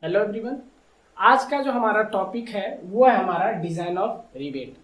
Hello everyone. आज का जो हमारा टॉपिक है वो है हमारा डिजाइन ऑफ रिबेट।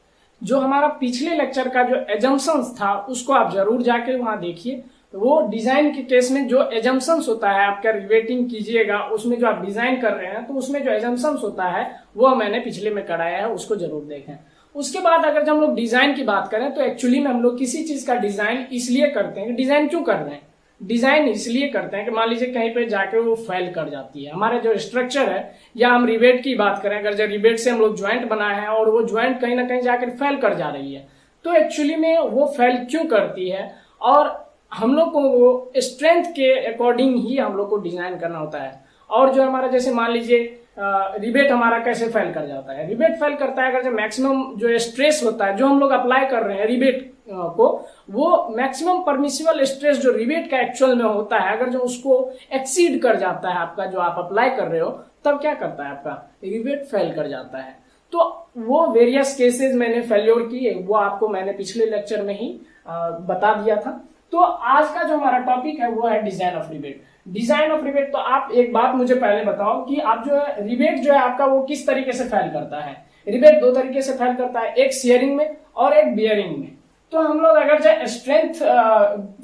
जो हमारा पिछले लेक्चर का जो एजम्पशंस था उसको आप जरूर जाके वहां देखिए। वो डिजाइन के केस में जो एजम्पशंस होता है आपका रिबेटिंग कीजिएगा, उसमें जो आप डिजाइन कर रहे हैं तो उसमें जो एजम्पशंस होता है वो मैंने पिछले में कराया है, उसको जरूर देखें। उसके बाद अगर जब हम लोग डिजाइन की बात करें तो एक्चुअली में हम लोग किसी चीज का डिजाइन इसलिए करते हैं कि डिजाइन क्यों कर रहे हैं। डिजाइन इसलिए करते हैं कि मान लीजिए कहीं पे जाके वो फेल कर जाती है, हमारे जो स्ट्रक्चर है, या हम रिबेट की बात करें, अगर जो रिबेट से हम लोग ज्वाइंट बनाए हैं और वो ज्वाइंट कहीं ना कहीं जाकर फेल कर जा रही है, तो एक्चुअली में वो फेल क्यों करती है और हम लोग को वो स्ट्रेंथ के अकॉर्डिंग ही हम लोग को डिजाइन करना होता है। और जो हमारा जैसे मान लीजिए रिबेट हमारा कैसे फेल कर जाता है, रिबेट फेल करता है अगर जो मैक्सिमम जो स्ट्रेस होता है जो हम लोग अप्लाई कर रहे हैं रिबेट को, वो मैक्सिमम परमिसिबल स्ट्रेस जो रिबेट का एक्चुअल में होता है अगर जो उसको एक्सीड कर जाता है आपका जो आप अप्लाई कर रहे हो, तब क्या करता है आपका रिबेट फेल कर जाता है। तो वो वेरियस केसेस मैंने फेल्योर की, वो आपको मैंने पिछले लेक्चर में ही बता दिया था। तो आज का जो हमारा टॉपिक है वो है design of rebate. Design of rebate, तो आप एक बात मुझे पहले बताओ कि आप जो है रिबेट जो है आपका वो किस तरीके से फेल करता है। रिबेट दो तरीके से फेल करता है, एक शेयरिंग में और एक बियरिंग में। तो हम लोग अगर जो स्ट्रेंथ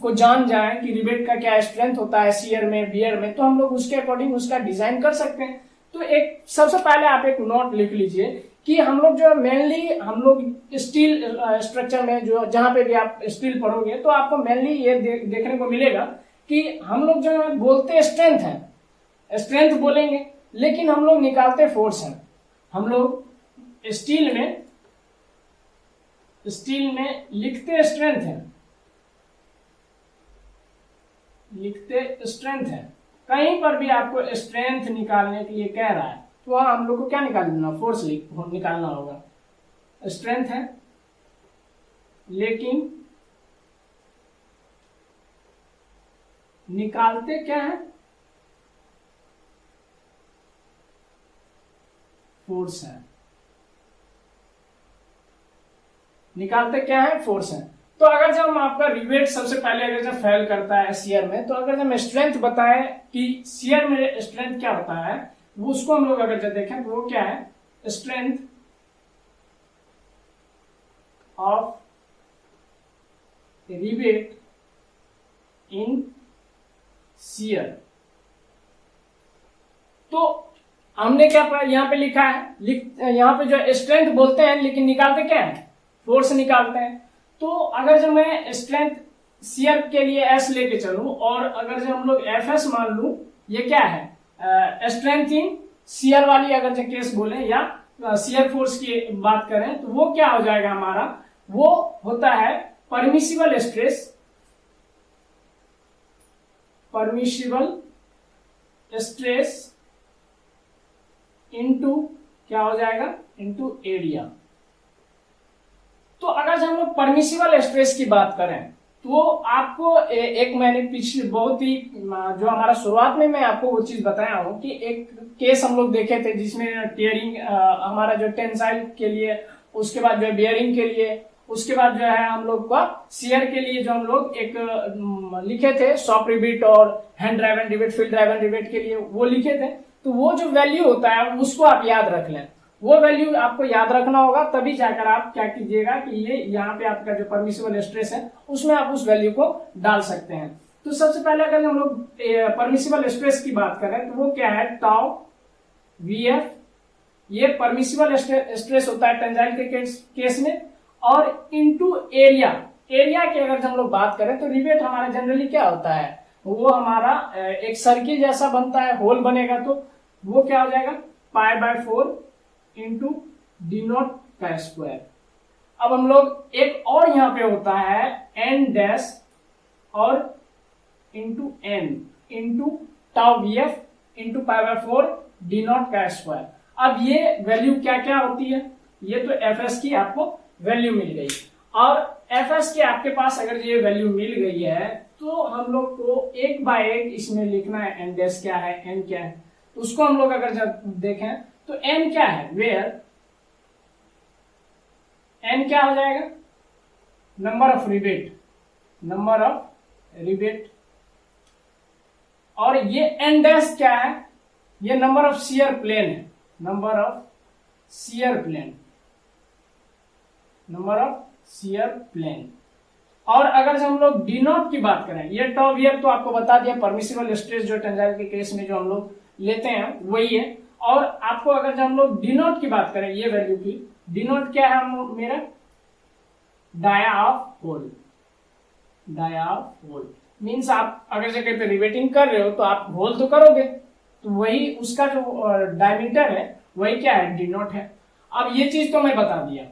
को जान जाए कि रिबेट का क्या स्ट्रेंथ होता है शेयर में बियर में, तो हम लोग उसके अकॉर्डिंग उसका डिजाइन कर सकते हैं। तो एक सबसे पहले आप एक नोट लिख लीजिए कि हम लोग जो मेनली हम लोग स्टील स्ट्रक्चर में जो जहां पे भी आप स्टील पढ़ोगे तो आपको मेनली ये देखने को मिलेगा कि हम लोग जो बोलते स्ट्रेंथ है, स्ट्रेंथ बोलेंगे, लेकिन हम लोग निकालते फोर्स है। हम लोग स्टील में लिखते स्ट्रेंथ है, लिखते स्ट्रेंथ है। कहीं पर भी आपको स्ट्रेंथ निकालने के लिए कह रहा है तो वहां हम लोग को क्या निकालना, फोर्स निकालना होगा। स्ट्रेंथ है लेकिन निकालते क्या है, फोर्स है। निकालते क्या है, फोर्स है। तो अगर जब हम आपका रिबेट सबसे पहले अगर जब फेल करता है शेयर में, तो अगर जब स्ट्रेंथ बताएं कि शेयर में स्ट्रेंथ क्या होता है, वो उसको हम लोग अगर जब देखें तो वो क्या है, strength of rebate in share. तो हमने क्या यहाँ पे लिखा है, यहाँ पे जो स्ट्रेंथ बोलते हैं लेकिन निकालते क्या है, फोर्स निकालते हैं। तो अगर जो मैं स्ट्रेंथ शेयर के लिए एस लेके चलूं और अगर जो हम लोग एफ एस मान लू, ये क्या है स्ट्रेंथ इन शेयर वाली अगर जो केस बोले या शेयर फोर्स की बात करें, तो वो क्या हो जाएगा हमारा, वो होता है permissible stress, permissible stress into क्या हो जाएगा, इनटू एरिया। तो अगर हम लोग परमिसिबल स्ट्रेस की बात करें तो आपको एक मैंने पिछले बहुत ही जो हमारा शुरुआत में मैं आपको वो चीज बताया हूं कि एक केस हम लोग देखे थे जिसमें टेयरिंग हमारा जो टेंसाइल के लिए, उसके बाद जो है बियरिंग के लिए, उसके बाद जो है हम लोग का शेयर के लिए जो हम लोग एक लिखे थे सॉफ्ट रिबेट और hand driven rebate, field driven rebate के लिए वो लिखे थे। तो वो जो वैल्यू होता है उसको आप याद रख लें, वो वैल्यू आपको याद रखना होगा, तभी जाकर आप क्या कीजिएगा कि ये यहाँ पे आपका जो परमिसिबल स्ट्रेस है उसमें आप उस वैल्यू को डाल सकते हैं। तो सबसे पहले अगर हम लोग परमिसिबल स्ट्रेस की बात करें तो वो क्या है, टाउ वी एफ, ये परमिसिबल स्ट्रेस होता है टेंजाइल के केस में, और इनटू एरिया। एरिया की अगर हम लोग बात करें तो रिबेट हमारा जनरली क्या होता है, वो हमारा एक सर्किल जैसा बनता है, होल बनेगा, तो वो क्या हो जाएगा π/4 इंटू डी नॉट का स्क्वायर। अब हम लोग एक और यहां पे होता है एन डैश और into N into tau V F into π/4 D naught का स्क्वायर। अब ये वैल्यू क्या क्या होती है, ये तो एफ एस की आपको वैल्यू मिल गई, और एफ एस के आपके पास अगर ये वैल्यू मिल गई है तो हम लोग को एक बाय एक इसमें लिखना है एन डैश क्या है, एन क्या है। उसको हम लोग अगर जब देखें तो एन क्या है, वेयर एन क्या हो जाएगा, number of rivet, number of rivet, और ये एन डैश क्या है, ये नंबर ऑफ शियर प्लेन है, number of shear plane, number of shear plane. और अगर हम लोग डी नॉट की बात करें, ये टॉप ईयर तो आपको बता दिया, परमिसिबल स्ट्रेस जो टेंजाइल के केस में जो हम लोग लेते हैं वही है। और आपको अगर हम लोग डी नॉट की बात करें, ये वैल्यू की, डी नॉट क्या है मेरा, dia of hole, dia of hole means आप अगर जगह पे रिवेटिंग कर रहे हो तो आप होल तो करोगे, तो वही उसका जो डायमीटर है वही क्या है, डी नॉट है। अब ये चीज तो मैं बता दिया।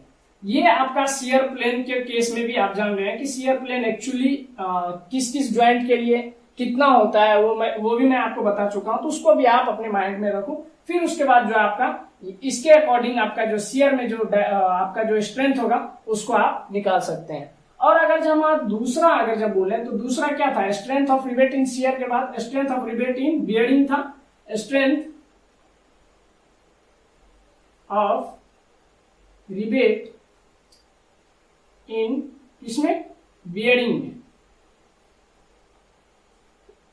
ये आपका शियर प्लेन के केस में भी आप जान रहे हैं कि शियर प्लेन एक्चुअली किस किस ज्वाइंट के लिए कितना होता है, वो भी मैं आपको बता चुका हूं, तो उसको भी आप अपने माइंड में रखो। फिर उसके बाद जो आपका इसके अकॉर्डिंग आपका जो शियर में जो आपका जो स्ट्रेंथ होगा उसको आप निकाल सकते हैं। और अगर जब हम दूसरा अगर जब बोले तो दूसरा क्या था, strength of rivet in shear के बाद strength of rivet in bearing था, स्ट्रेंथ ऑफ रिवेट इन इसमें बियरिंग में,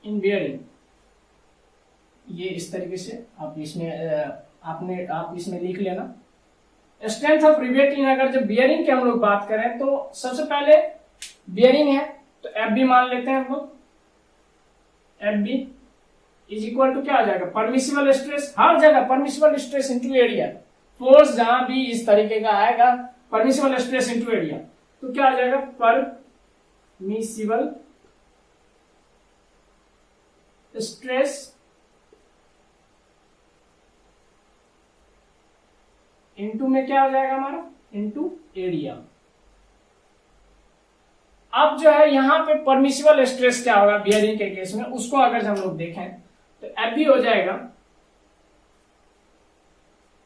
इन बियरिंग, ये इस तरीके से आप इसमें आप इसमें लिख लेना। स्ट्रेंथ ऑफ रिवेट इन अगर जब बियरिंग की हम लोग बात करें तो सबसे पहले बियरिंग है तो एफ बी मान लेते हैं हम लोग, F B is equal to क्या आ जाएगा, परमिसिबल स्ट्रेस, हर जगह permissible stress into area, force जहां भी इस तरीके का आएगा परमिसिबल स्ट्रेस इंटू एरिया, तो क्या आ जाएगा, परमिसिबल स्ट्रेस इनटू में क्या हो जाएगा हमारा, इनटू एरिया। अब जो है यहां पे परमिसिबल स्ट्रेस क्या होगा बियरिंग के केस में, उसको अगर हम लोग देखें तो एफ बी हो जाएगा,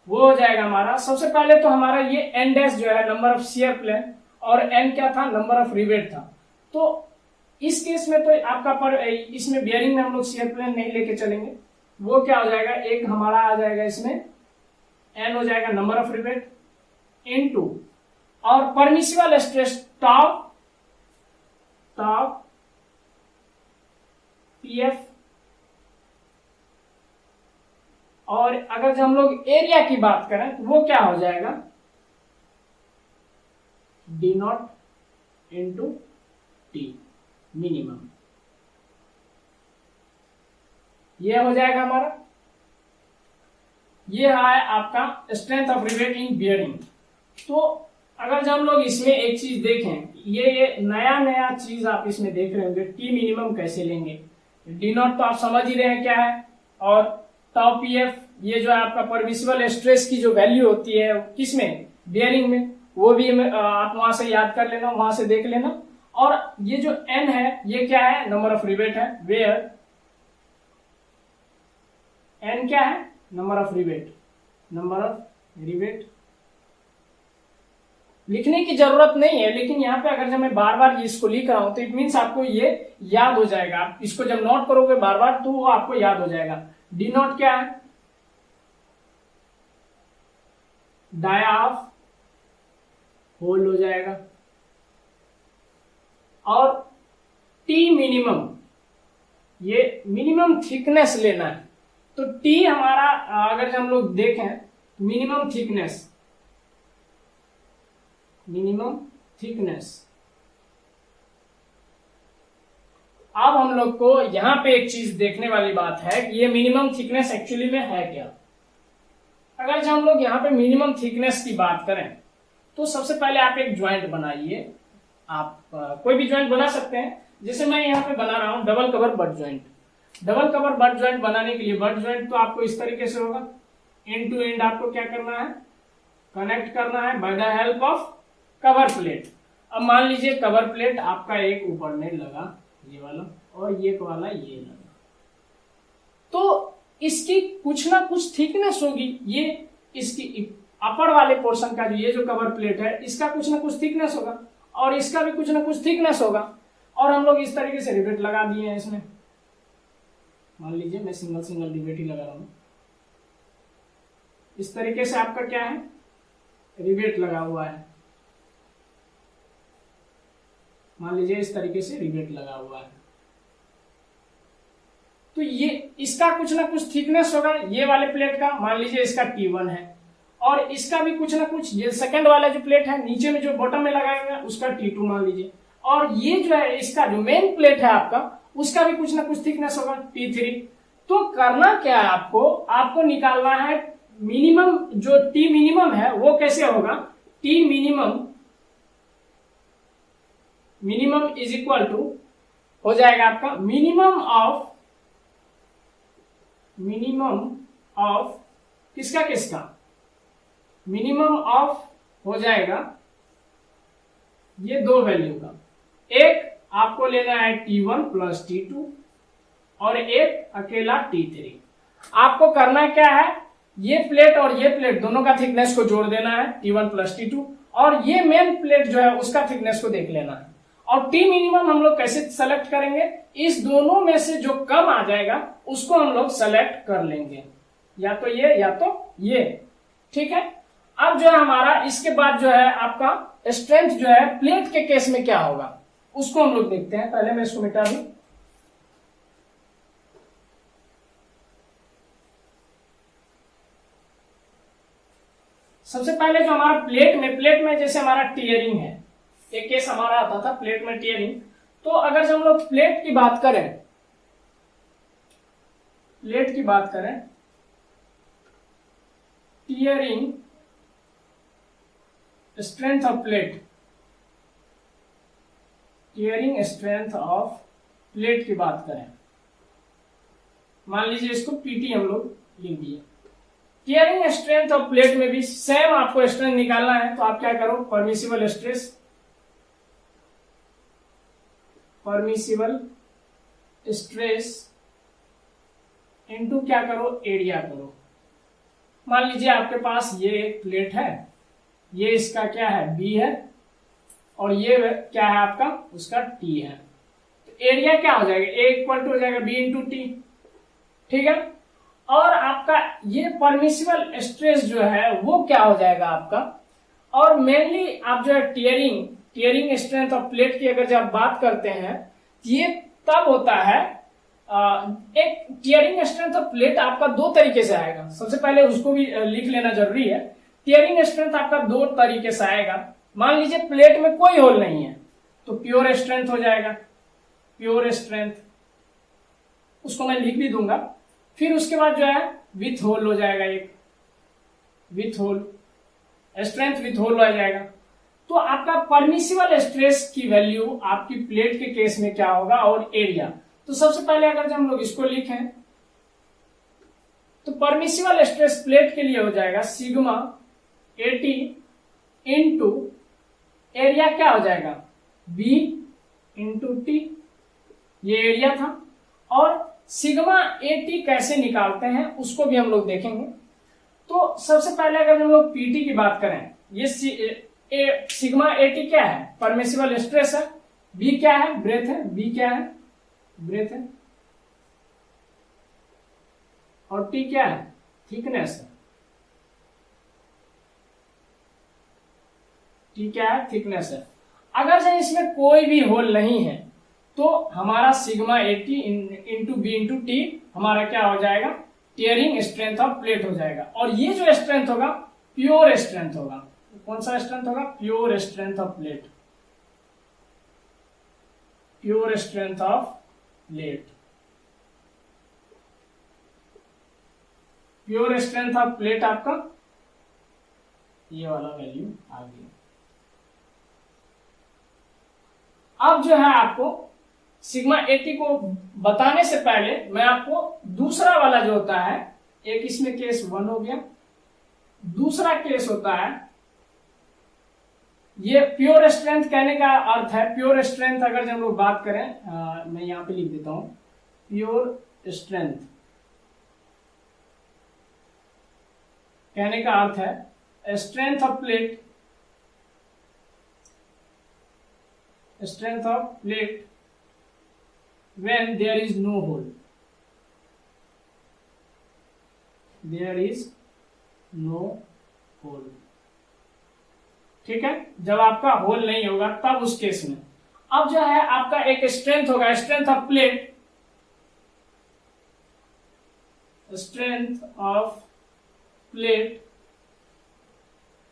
वो हो जाएगा हमारा, सबसे पहले तो हमारा ये एन डैश जो है नंबर ऑफ शियर प्लेन, और एन क्या था, नंबर ऑफ रिवेट था। तो इस केस में तो आपका इसमें बियरिंग में हम लोग शियर प्लेन नहीं लेके चलेंगे, वो क्या हो जाएगा, एक हमारा आ जाएगा इसमें एन हो जाएगा नंबर ऑफ रिवेट इनटू, और परमिसिबल स्ट्रेस टाउ पीएफ, और अगर हम लोग एरिया की बात करें तो वो क्या हो जाएगा, D not into T minimum, ये हो जाएगा हमारा। ये है आपका strength of rivet in bearing. तो अगर हम लोग इसमें एक चीज देखें, ये नया नया चीज आप इसमें देख रहे होंगे, टी मिनिमम कैसे लेंगे, डी नॉट तो आप समझ ही रहे हैं क्या है, और टाउ पी एफ ये जो है आपका परमिसिबल स्ट्रेस की जो वैल्यू होती है किसमें, बियरिंग में, वो भी आप वहां से याद कर लेना, वहां से देख लेना। और ये जो एन है ये क्या है, नंबर ऑफ रिवेट है, वेयर एन क्या है, number of rivet, number of rivet लिखने की जरूरत नहीं है, लेकिन यहाँ पे अगर जब मैं बार बार इसको लिख रहा हूं तो इट मीन्स आपको ये याद हो जाएगा, आप इसको जब नोट करोगे बार बार तो वो आपको याद हो जाएगा। डी नोट क्या है, डाया ऑफ होल हो जाएगा, और टी मिनिमम, ये मिनिमम थिकनेस लेना है, तो टी हमारा अगर हम लोग देखें मिनिमम थिकनेस, मिनिमम थिकनेस। अब हम लोग को यहां पे एक चीज देखने वाली बात है कि ये मिनिमम थिकनेस एक्चुअली में है क्या। अगर हम लोग यहाँ पे मिनिमम थिकनेस की बात करें तो सबसे पहले आप एक ज्वाइंट बनाइए, आप कोई भी ज्वाइंट बना सकते हैं, जैसे मैं यहाँ पे बना रहा हूं double cover but joint. Double cover but joint बनाने के लिए बट ज्वाइंट तो आपको इस तरीके से होगा, एंड टू एंड आपको क्या करना है, कनेक्ट करना है by the help of cover plate. अब मान लीजिए कवर प्लेट आपका एक ऊपर में लगा ये वाला, और ये वाला ये लगा, तो इसकी कुछ ना कुछ थिकनेस होगी, ये इसकी अपर वाले पोर्शन का जो ये जो कवर प्लेट है इसका कुछ ना कुछ थिकनेस होगा, और इसका भी कुछ ना कुछ थिकनेस होगा, और हम लोग इस तरीके से रिवेट लगा दिए हैं इसमें। मान लीजिए मैं सिंगल सिंगल रिवेट ही लगा रहा हूं, इस तरीके से आपका क्या है, रिवेट लगा हुआ है, मान लीजिए इस तरीके से रिवेट लगा हुआ है। तो तो ये इसका कुछ ना कुछ थिकनेस होगा, ये वाले प्लेट का मान लीजिए इसका T1 है, और इसका भी कुछ ना कुछ, ये सेकंड वाला जो प्लेट है नीचे में जो बॉटम में लगाया हुआ है उसका T2 मान लीजिए, और ये जो है इसका जो मेन प्लेट है आपका उसका भी कुछ ना कुछ थिकनेस होगा T3। तो करना क्या है, आपको निकालना है मिनिमम, जो T मिनिमम है वो कैसे होगा, T minimum is equal to हो जाएगा आपका मिनिमम ऑफ किसका मिनिमम ऑफ हो जाएगा ये दो वैल्यू का, एक आपको लेना है T1 प्लस T2 और एक अकेला T3। आपको करना क्या है, ये प्लेट और ये प्लेट दोनों का थिकनेस को जोड़ देना है T1 प्लस T2, और ये मेन प्लेट जो है उसका थिकनेस को देख लेना है। और T मिनिमम हम लोग कैसे सेलेक्ट करेंगे, इस दोनों में से जो कम आ जाएगा उसको हम लोग सेलेक्ट कर लेंगे, या तो ये या तो ये, ठीक है। अब जो है हमारा इसके बाद जो है आपका स्ट्रेंथ जो है प्लेट के केस में क्या होगा उसको हम लोग देखते हैं। पहले मैं इसको मिटा दूं। सबसे पहले जो हमारा प्लेट में जैसे हमारा टीयरिंग है, एक केस हमारा आता था प्लेट में टीयरिंग। तो अगर जब हम लोग प्लेट की बात करें tearing strength of plate, tearing strength of plate की बात करें, मान लीजिए इसको पीटी हम लोग लिख दिए। टीयरिंग स्ट्रेंथ ऑफ प्लेट में भी सेम आपको स्ट्रेंथ निकालना है, तो आप क्या करो, परमिसिबल स्ट्रेस इनटू क्या करो, एरिया करो। मान लीजिए आपके पास ये एक प्लेट है, ये इसका क्या है बी है, और ये क्या है आपका उसका टी है, तो एरिया क्या हो जाएगा, ए इक्वल टू हो जाएगा बी इंटू टी, ठीक है। और आपका ये परमिसिबल स्ट्रेस जो है वो क्या हो जाएगा आपका, और मेनली आप जो है टीयरिंग स्ट्रेंथ ऑफ प्लेट की अगर जब बात करते हैं, ये तब होता है एक टीयरिंग स्ट्रेंथ ऑफ प्लेट आपका दो तरीके से आएगा। सबसे पहले उसको भी लिख लेना जरूरी है। टीयरिंग स्ट्रेंथ आपका दो तरीके से आएगा। मान लीजिए प्लेट में कोई होल नहीं है तो प्योर स्ट्रेंथ हो जाएगा, प्योर स्ट्रेंथ, उसको मैं लिख भी दूंगा। फिर उसके बाद जो है विथ होल हो जाएगा, एक with hole strength with hole हो जाएगा। तो आपका परमिसिबल स्ट्रेस की वैल्यू आपकी प्लेट के केस में क्या होगा, और एरिया। तो सबसे पहले अगर जब हम लोग इसको लिखें तो परमिसिबल स्ट्रेस प्लेट के लिए हो जाएगा सिग्मा एटी इंटू एरिया क्या हो जाएगा बी इंटू टी, ये एरिया था। और सिग्मा एटी कैसे निकालते हैं उसको भी हम लोग देखेंगे। तो सबसे पहले अगर हम लोग पीटी की बात करें, ये सिग्मा एटी क्या है, परमिसिबल स्ट्रेस है, बी क्या है, ब्रेथ है, बी क्या है, ब्रेथ है, और टी क्या है, थिकनेस है, टी क्या है, थिकनेस है। अगर से इसमें कोई भी होल नहीं है तो हमारा sigma AT into B into T हमारा क्या हो जाएगा, टीयरिंग स्ट्रेंथ ऑफ प्लेट हो जाएगा। और ये जो स्ट्रेंथ होगा प्योर स्ट्रेंथ होगा। कौन सा स्ट्रेंथ होगा, pure strength of plate, pure strength of plate, pure strength of plate आपका ये वाला वैल्यू आ गया। अब जो है आपको सिग्मा एटी को बताने से पहले मैं आपको दूसरा वाला जो होता है, एक इसमें केस 1 हो गया, दूसरा केस होता है ये प्योर स्ट्रेंथ। कहने का अर्थ है प्योर स्ट्रेंथ, अगर जब हम लोग बात करें, मैं यहां पे लिख देता हूं प्योर स्ट्रेंथ, कहने का अर्थ है strength of plate, strength of plate when there is no hole, there is no hole, ठीक है। जब आपका होल नहीं होगा तब उस केस में। अब जो है आपका एक स्ट्रेंथ होगा, strength of plate, strength of plate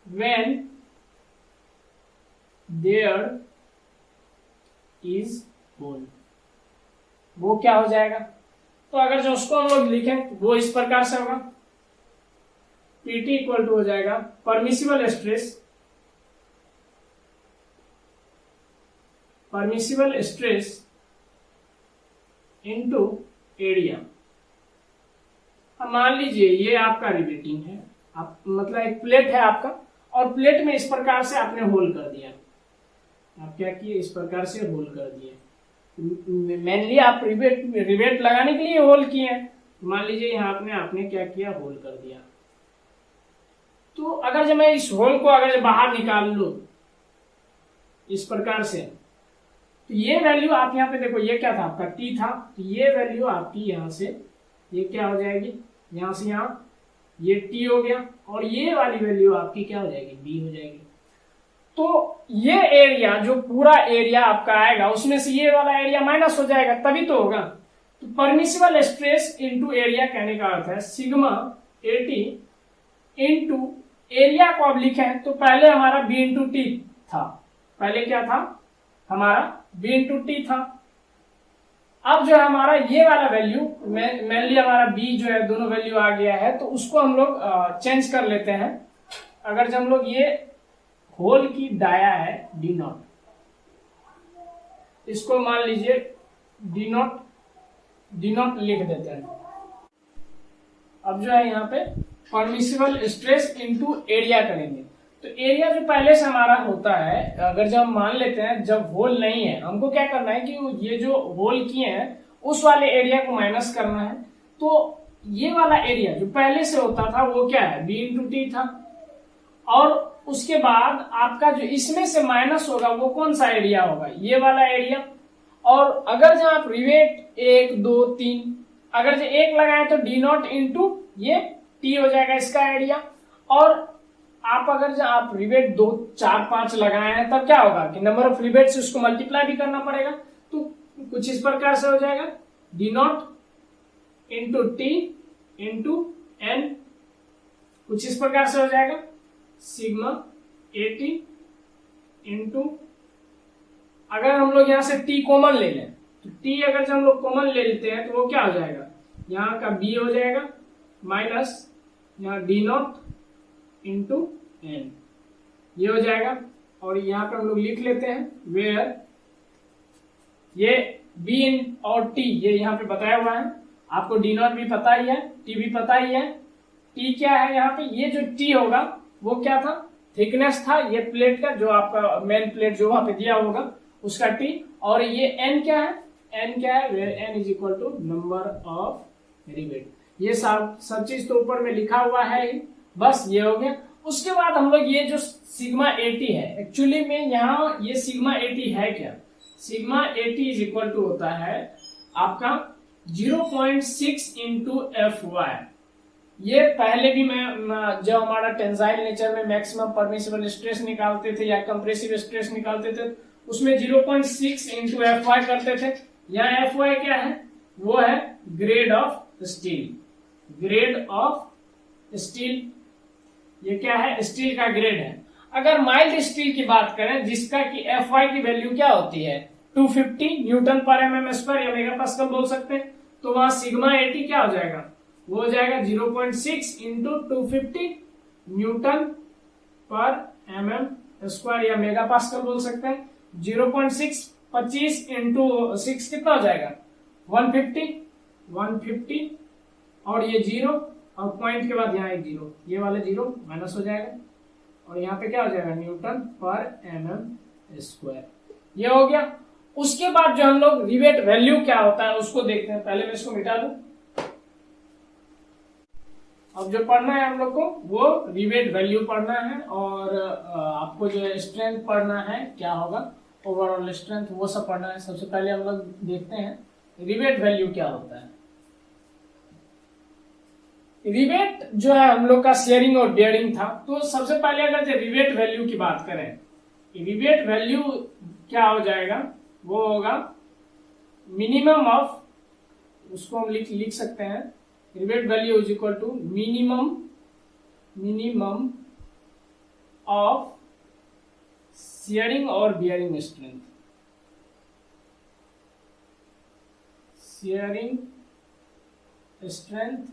when there is hole, वो क्या हो जाएगा? तो अगर जो उसको हम लोग लिखें वो इस प्रकार से होगा, PT इक्वल टू हो जाएगा परमिसिबल स्ट्रेस इनटू एरिया। अब मान लीजिए ये आपका रिवेटिंग है, आप मतलब एक प्लेट है आपका, और प्लेट में इस प्रकार से आपने होल कर दिया। आप क्या किए? इस प्रकार से होल कर दिए। मेनली आप रिवेट लगाने के लिए होल किए हैं। मान लीजिए यहाँ आपने क्या किया? होल कर दिया। तो अगर जब मैं इस होल को अगर बाहर निकाल लूं इस प्रकार से, तो ये वैल्यू आप यहाँ पे देखो, ये क्या था आपका? T था। तो ये वैल्यू आपकी यहाँ से ये क्या हो जाएगी? यहाँ से यहाँ ये T हो गया, और ये वाली वैल्यू आपकी क्या हो जाएगी? B हो जाएगी। तो ये एरिया, जो पूरा एरिया आपका आएगा, उसमें से ये वाला एरिया माइनस हो जाएगा, तभी तो होगा। तो परमिसिबल स्ट्रेस इनटू एरिया कहने का अर्थ है सिग्मा AT इनटू एरिया को अब लिखें तो पहले हमारा B इंटू टी था। पहले क्या था हमारा? B इंटू टी था। अब जो है हमारा ये वाला वैल्यू, मेनली हमारा B जो है दोनों वैल्यू आ गया है, तो उसको हम लोग चेंज कर लेते हैं। अगर जब हम लोग ये होल की डाया है D नॉट, इसको मान लीजिए D नॉट लिख देते हैं। अब जो है यहाँ पे परमिसिबल स्ट्रेस इनटू एरिया करेंगे। तो एरिया जो पहले से हमारा होता है, अगर जब हम मान लेते हैं जब होल नहीं है, हमको क्या करना है कि ये जो होल किए हैं उस वाले एरिया को माइनस करना है। तो ये वाला एरिया जो पहले से होता था वो क्या है? B इंटू टी था। और उसके बाद आपका जो इसमें से माइनस होगा वो कौन सा एरिया होगा? ये वाला एरिया। और अगर जब आप रिवेट 1 2 3 अगर जो 1 लगाए तो D नॉट इंटू ये T हो जाएगा इसका एरिया। और आप अगर जो आप रिवेट 2 4 5 लगाए हैं तब क्या होगा कि नंबर ऑफ रिवेट से उसको मल्टीप्लाई भी करना पड़ेगा। तो कुछ इस प्रकार से हो जाएगा D not into T into N, कुछ इस प्रकार से हो जाएगा सिग्मा AT इंटू, अगर हम लोग यहाँ से T कॉमन ले लें तो T अगर जब हम लोग कॉमन ले लेते हैं तो वो क्या हो जाएगा? यहाँ का B हो जाएगा माइनस यहाँ D नॉट इंटू N, ये हो जाएगा। और यहाँ पर हम लोग लिख लेते हैं वेयर ये B और T ये यहाँ पे बताया हुआ है। आपको D नॉट भी पता ही है, T भी पता ही है। T क्या है यहाँ पे? ये जो T होगा वो क्या था? थिकनेस था ये प्लेट का, जो आपका मेन प्लेट जो वहां पे दिया होगा उसका T। और ये N क्या है? N क्या है? Where N is equal to number of rivet. ये सब चीज तो ऊपर में लिखा हुआ है ही, बस ये हो गया। उसके बाद हम लोग ये जो सिग्मा AT है, एक्चुअली में यहाँ ये सिग्मा AT है क्या? Sigma AT is equal to होता है आपका 0.6 इंटू FY। ये पहले भी मैं जब हमारा टेंसाइल नेचर में मैक्सिमम परमिसिबल स्ट्रेस निकालते थे या कंप्रेसिव स्ट्रेस निकालते थे उसमें 0.6 इंटू FY करते थे। यहाँ FY क्या है? वो है grade of steel. Grade of steel ये क्या है? स्टील का ग्रेड है। अगर माइल्ड स्टील की बात करें जिसका कि FY की वैल्यू क्या होती है? 250 न्यूटन पर mm स्क्वायर या मेगा पास्कल बोल सकते हैं। तो वहां सिग्मा AT क्या हो जाएगा? वो हो जाएगा 0.6 इंटू 250 न्यूटन पर mm स्क्वायर या मेगा पास्कल बोल सकते हैं। 0.6 25 इंटू 6 कितना हो जाएगा? 150 और ये 0 और पॉइंट के बाद यहाँ एक 0, ये वाला 0 माइनस हो जाएगा और यहाँ पे क्या हो जाएगा? न्यूटन पर mm स्क्वायर। ये हो गया। उसके बाद जो हम लोग रिवेट वैल्यू क्या होता है उसको देखते हैं। पहले मैं इसको मिटा दूं। अब जो पढ़ना है हम लोग को वो रिवेट वैल्यू पढ़ना है और आपको जो स्ट्रेंथ पढ़ना है क्या होगा, ओवरऑल स्ट्रेंथ, वो सब पढ़ना है। सबसे पहले हम लोग देखते हैं रिवेट वैल्यू क्या होता है। रिवेट जो है हम लोग का शेयरिंग और बेयरिंग था। तो सबसे पहले अगर जो रिवेट वैल्यू की बात करें, रिवेट वैल्यू क्या हो जाएगा? वो होगा मिनिमम ऑफ, उसको हम लिख सकते हैं rivet value is equal to minimum of shearing और बियरिंग स्ट्रेंथ, शियरिंग स्ट्रेंथ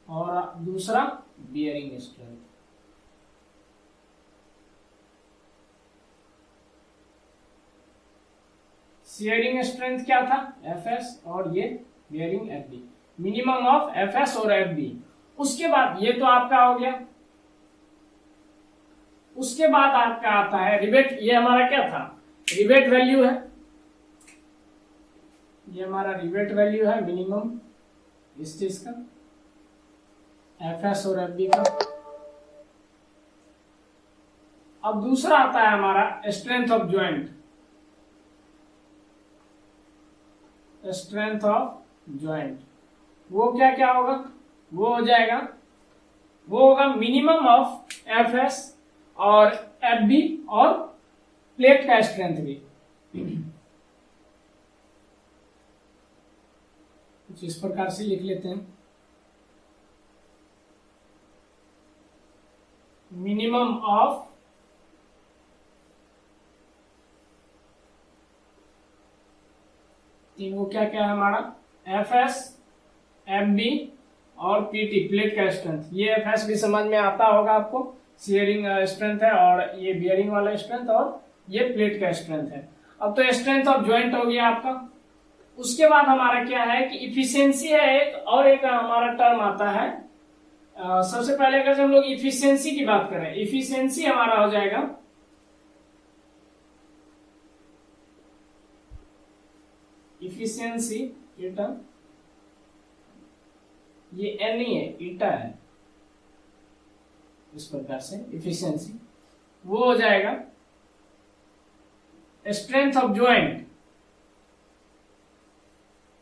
और दूसरा बियरिंग स्ट्रेंथ। शियरिंग स्ट्रेंथ क्या था, Fs, और ये bearing Fb, minimum of Fs और Fb। उसके बाद ये तो आपका हो गया, उसके बाद आपका आता है रिवेट। ये हमारा क्या था, रिवेट वैल्यू है, ये हमारा रिवेट वैल्यू है मिनिमम इस चीज का, Fs और Fb का। अब दूसरा आता है हमारा strength of joint, strength of joint. वो क्या क्या होगा, वो हो जाएगा, वो होगा मिनिमम ऑफ Fs और Fb और प्लेट का स्ट्रेंथ भी। कुछ इस प्रकार से लिख लेते हैं, मिनिमम ऑफ तीन, वो क्या क्या है हमारा, Fs, Fb और Pt, प्लेट का स्ट्रेंथ। ये Fs भी समझ में आता होगा आपको, शियरिंग स्ट्रेंथ है, और ये बियरिंग वाला स्ट्रेंथ, और ये प्लेट का स्ट्रेंथ है। अब तो स्ट्रेंथ ऑफ ज्वाइंट हो गया आपका। उसके बाद हमारा क्या है कि इफिशियंसी है एक, और एक हमारा टर्म आता है। सबसे पहले अगर हम लोग इफिशियंसी की बात करें, इफिशियंसी हमारा हो जाएगा इफिशियंसी, ये टर्म, ये एन नहीं है, ईटा है, इस प्रकार से इफिशियंसी वो हो जाएगा strength of joint,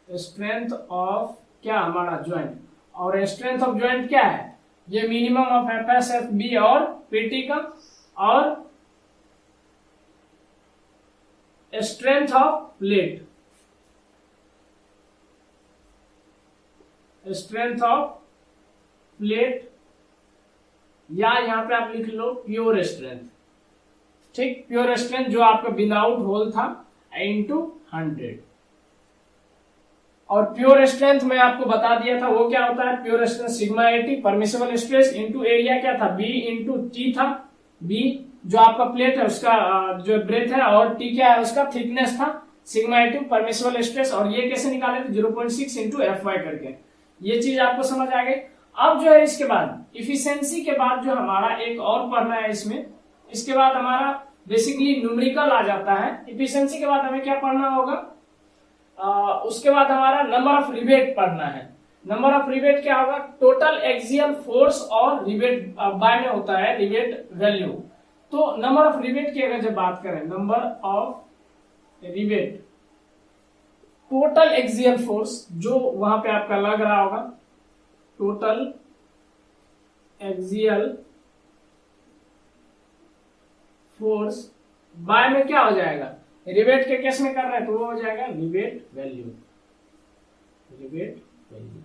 strength of क्या हमारा ज्वाइंट। और स्ट्रेंथ ऑफ ज्वाइंट क्या है, ये मिनिमम ऑफ Fs, Fb और Pt का, और strength of plate, strength of plate, या यहां पे आप लिख लो प्योर स्ट्रेंथ। ठीक, प्योर स्ट्रेंथ जो आपका विदाउट होल था इंटू 100। और प्योर स्ट्रेंथ मैं आपको बता दिया था वो क्या होता है, pure strength sigma 80 permissible stress into area क्या था, बी इंटू टी था। बी जो आपका प्लेट है उसका जो ब्रेथ है, और टी क्या है उसका थिकनेस था, सिग्मा 80 परमिसिबल स्ट्रेस। और ये कैसे निकाले थे, 0.6 इंटू Fy करके। ये चीज आपको समझ आ गई। अब जो है इसके बाद इफिशियंसी के बाद जो हमारा एक और पढ़ना है इसमें, इसके बाद हमारा बेसिकली न्यूमेरिकल आ जाता है। इफिशियंसी के बाद हमें क्या पढ़ना होगा, उसके बाद हमारा नंबर ऑफ रिवेट पढ़ना है। नंबर ऑफ रिवेट क्या होगा, टोटल एक्सियल फोर्स, और रिवेट बाय में होता है रिवेट वैल्यू। तो नंबर ऑफ रिवेट की अगर जब बात करें, number of rivet, total axial force जो वहां पे आपका लग रहा होगा, टोटल एक्सियल फोर्स बाय में क्या हो जाएगा, रिवेट के केस में कर रहे हैं तो वो हो जाएगा रिवेट वैल्यू, रिवेट वैल्यू।